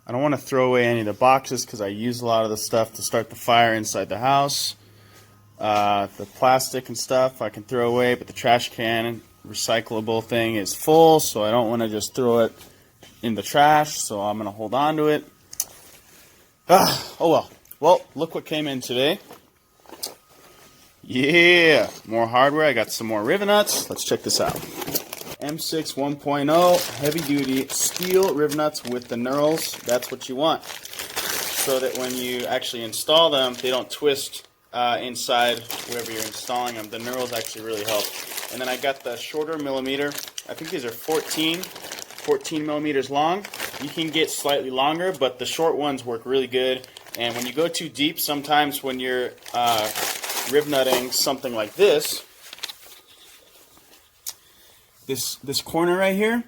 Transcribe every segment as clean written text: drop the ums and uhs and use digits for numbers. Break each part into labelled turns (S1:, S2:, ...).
S1: I don't want to throw away any of the boxes because I use a lot of the stuff to start the fire inside the house. The plastic and stuff I can throw away, but the trash can recyclable thing is full, so I don't want to just throw it in the trash, so I'm going to hold on to it. Oh well. Well, look what came in today. Yeah, more hardware. I got some more rivet nuts. Let's check this out. M6 1.0 heavy duty steel rivet nuts with the knurls. That's what you want, so that when you actually install them, they don't twist inside wherever you're installing them. The knurls actually really help. And then I got the shorter millimeter. I think these are 14 millimeters long. You can get slightly longer, but the short ones work really good. And when you go too deep, sometimes when you're rivet nutting something like this corner right here,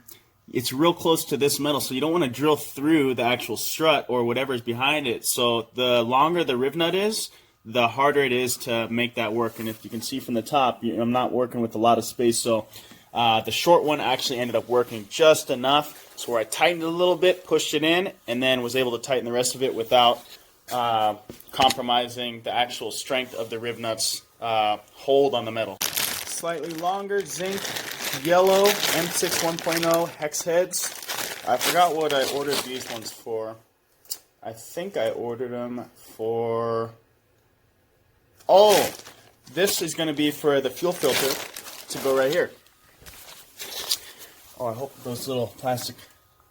S1: it's real close to this metal, so you don't want to drill through the actual strut or whatever's behind it. So the longer the rivet nut is, the harder it is to make that work. And if you can see from the top, I'm not working with a lot of space, so the short one actually ended up working just enough, so where I tightened it a little bit, pushed it in, and then was able to tighten the rest of it without compromising the actual strength of the rivet nuts hold on the metal. Slightly longer zinc yellow M6 1.0 hex heads. I forgot what I ordered these ones for. I think I ordered them for... Oh, this is going to be for the fuel filter to go right here. Oh, I hope those little plastic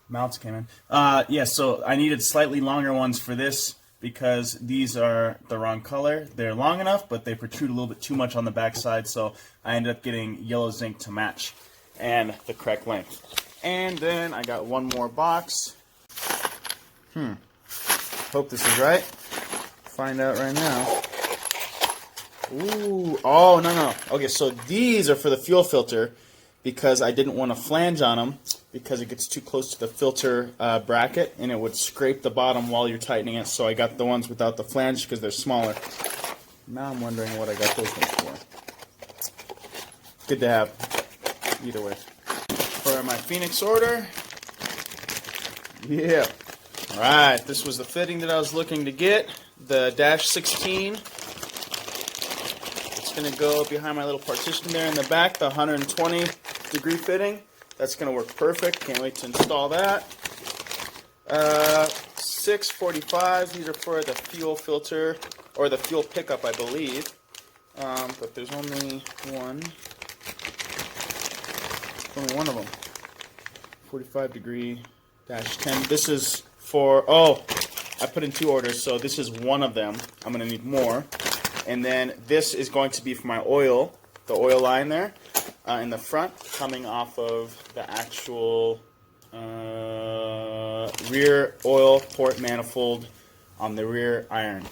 S1: mounts came in. Yeah, so I needed slightly longer ones for this because these are the wrong color. They're long enough, but they protrude a little bit too much on the back side, so I ended up getting yellow zinc to match and the correct length. And then I got one more box. Hope this is right. Find out right now. Ooh, oh, no. Okay, so these are for the fuel filter because I didn't want to flange on them because it gets too close to the filter bracket and it would scrape the bottom while you're tightening it. So I got the ones without the flange because they're smaller. Now I'm wondering what I got those ones for. Good to have, either way. For my Phoenix order, yeah. Alright, this was the fitting that I was looking to get. The dash 16. It's going to go behind my little partition there in the back, the 120 degree fitting. That's going to work perfect. Can't wait to install that. 6 45s. These are for the fuel filter, or the fuel pickup, I believe. But there's only one. Only one of them. 45 degree dash 10. This is for, oh, I put in 2 orders, so this is one of them. I'm going to need more. And then this is going to be for my oil, the oil line there in the front, coming off of the actual rear oil port manifold on the rear iron.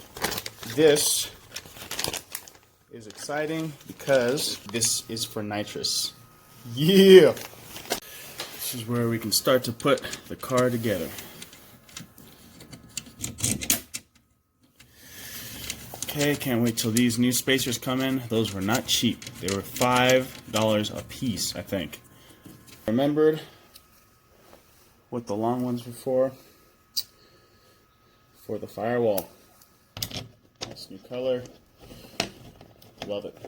S1: This is exciting because this is for nitrous. Yeah! This is where we can start to put the car together. Okay, can't wait till these new spacers come in. Those were not cheap. They were $5 a piece, I think. Remembered what the long ones were for the firewall. Nice new color. Love it.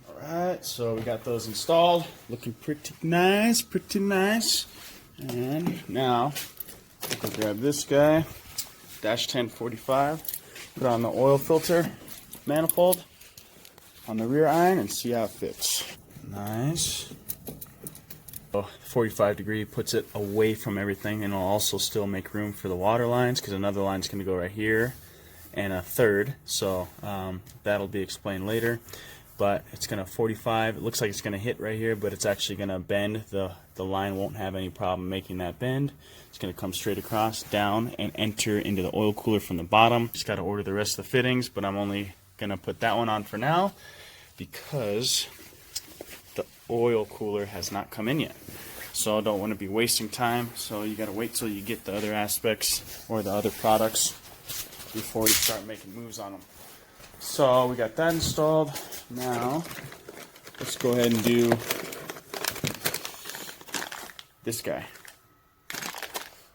S1: Alright, so we got those installed. Looking pretty nice, pretty nice. And now, I'll grab this guy, dash 1045. Put on the oil filter manifold on the rear iron and see how it fits. Nice. 45 degree puts it away from everything, and it'll also still make room for the water lines because another line's going to go right here and a third, so that'll be explained later. But it's going to 45. It looks like it's going to hit right here, but it's actually going to bend. The line won't have any problem making that bend. It's going to come straight across, down, and enter into the oil cooler from the bottom. Just got to order the rest of the fittings, but I'm only going to put that one on for now because the oil cooler has not come in yet. So I don't want to be wasting time, so you got to wait till you get the other aspects or the other products before you start making moves on them. So we got that installed. Now let's go ahead and do this guy.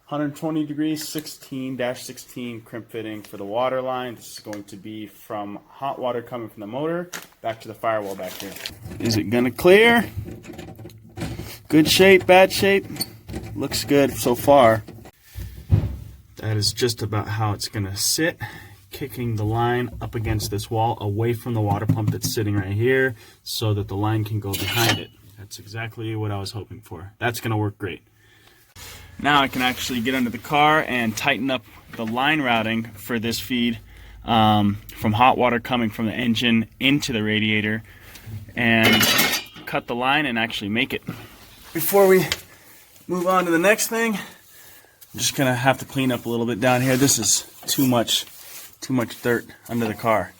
S1: 120 degrees 16-16 crimp fitting for the water line. This is going to be from hot water coming from the motor back to the firewall back here. Is it gonna clear? Good shape, bad shape? Looks good so far. That is just about how it's gonna sit, kicking the line up against this wall away from the water pump that's sitting right here so that the line can go behind it. That's exactly what I was hoping for. That's gonna work great. Now I can actually get under the car and tighten up the line routing for this feed from hot water coming from the engine into the radiator and cut the line and actually make it. Before we move on to the next thing, I'm just gonna have to clean up a little bit down here. This is too much dirt under the car.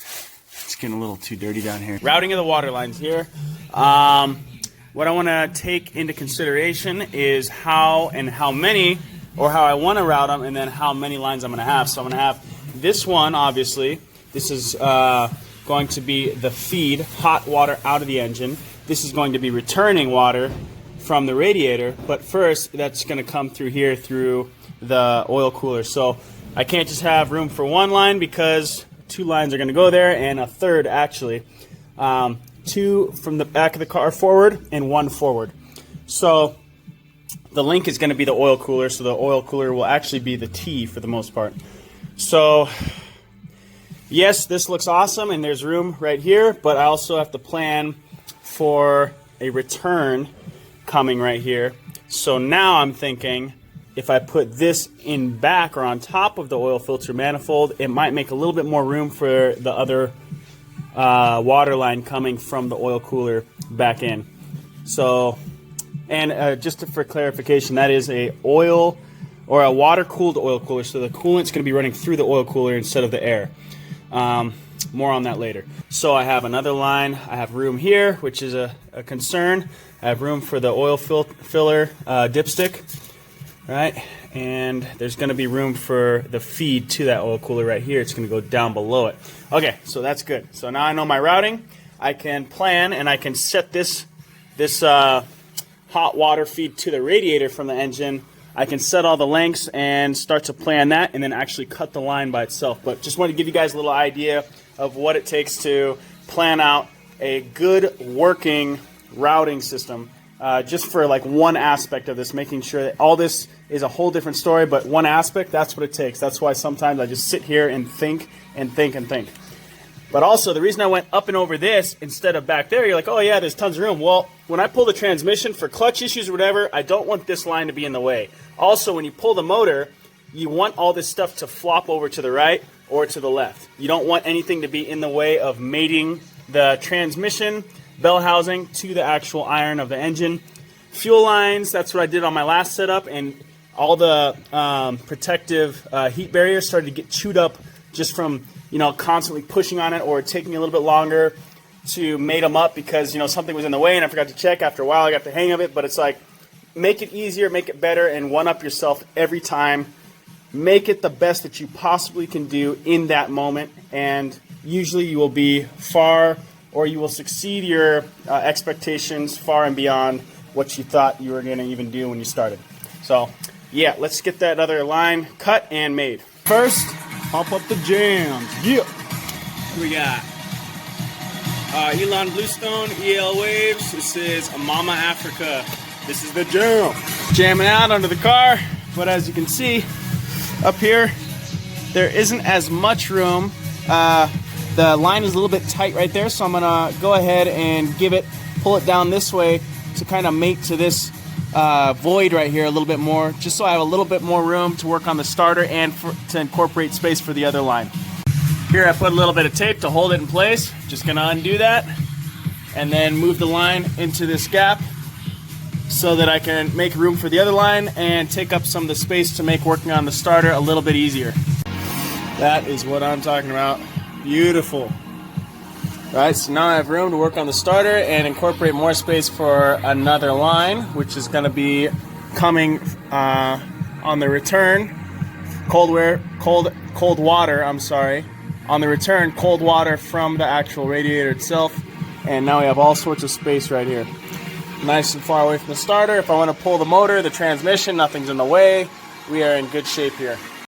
S1: It's getting a little too dirty down here. Routing of the water lines here. What I want to take into consideration is how many, or how I want to route them, and then how many lines I'm going to have. So I'm going to have this one, obviously. This is going to be the feed, hot water out of the engine. This is going to be returning water from the radiator, but first that's going to come through here through the oil cooler. So I can't just have room for one line because two lines are going to go there, and a third actually. Two from the back of the car forward and one forward. So the link is going to be the oil cooler, so the oil cooler will actually be the T for the most part. So yes, this looks awesome and there's room right here, but I also have to plan for a return coming right here. So now I'm thinking if I put this in back or on top of the oil filter manifold, it might make a little bit more room for the other water line coming from the oil cooler back in. So, and just for clarification, that is a oil or a water cooled oil cooler, so the coolant's going to be running through the oil cooler instead of the air. More on that later. So I have another line. I have room here, which is a concern. I have room for the oil filler dipstick, right? And there's going to be room for the feed to that oil cooler right here. It's going to go down below it. Okay, so that's good. So now I know my routing. I can plan and I can set this hot water feed to the radiator from the engine. I can set all the lengths and start to plan that and then actually cut the line by itself. But just wanted to give you guys a little idea of what it takes to plan out a good working routing system. Just for like one aspect of this, making sure that all this is a whole different story, but one aspect, that's what it takes. That's why sometimes I just sit here and think and think and think. But also, the reason I went up and over this instead of back there, you're like, oh yeah, there's tons of room. Well, when I pull the transmission for clutch issues or whatever, I don't want this line to be in the way. Also, when you pull the motor, you want all this stuff to flop over to the right or to the left. You don't want anything to be in the way of mating the transmission bell housing to the actual iron of the engine. Fuel lines, that's what I did on my last setup, and all the protective heat barriers started to get chewed up just from constantly pushing on it or taking a little bit longer to mate them up because something was in the way and I forgot to check. After a while I got the hang of it, but it's like, make it easier, make it better, and one-up yourself every time. Make it the best that you possibly can do in that moment, and usually you will be you will succeed your expectations far and beyond what you thought you were going to even do when you started. So yeah, let's get that other line cut and made. First, pump up the jams. Yeah. What we got? Elon Bluestone, EL Waves. This is Mama Africa. This is the jam. Jamming out under the car, but as you can see up here, there isn't as much room. The line is a little bit tight right there, so I'm gonna go ahead and pull it down this way to kind of mate to this void right here a little bit more, just so I have a little bit more room to work on the starter and to incorporate space for the other line. Here I put a little bit of tape to hold it in place. Just gonna undo that and then move the line into this gap so that I can make room for the other line and take up some of the space to make working on the starter a little bit easier. That is what I'm talking about. Beautiful. Alright, so now I have room to work on the starter and incorporate more space for another line, which is going to be coming on the return. Cold water, on the return, cold water from the actual radiator itself. And now we have all sorts of space right here. Nice and far away from the starter. If I want to pull the motor, the transmission, nothing's in the way. we are in good shape here.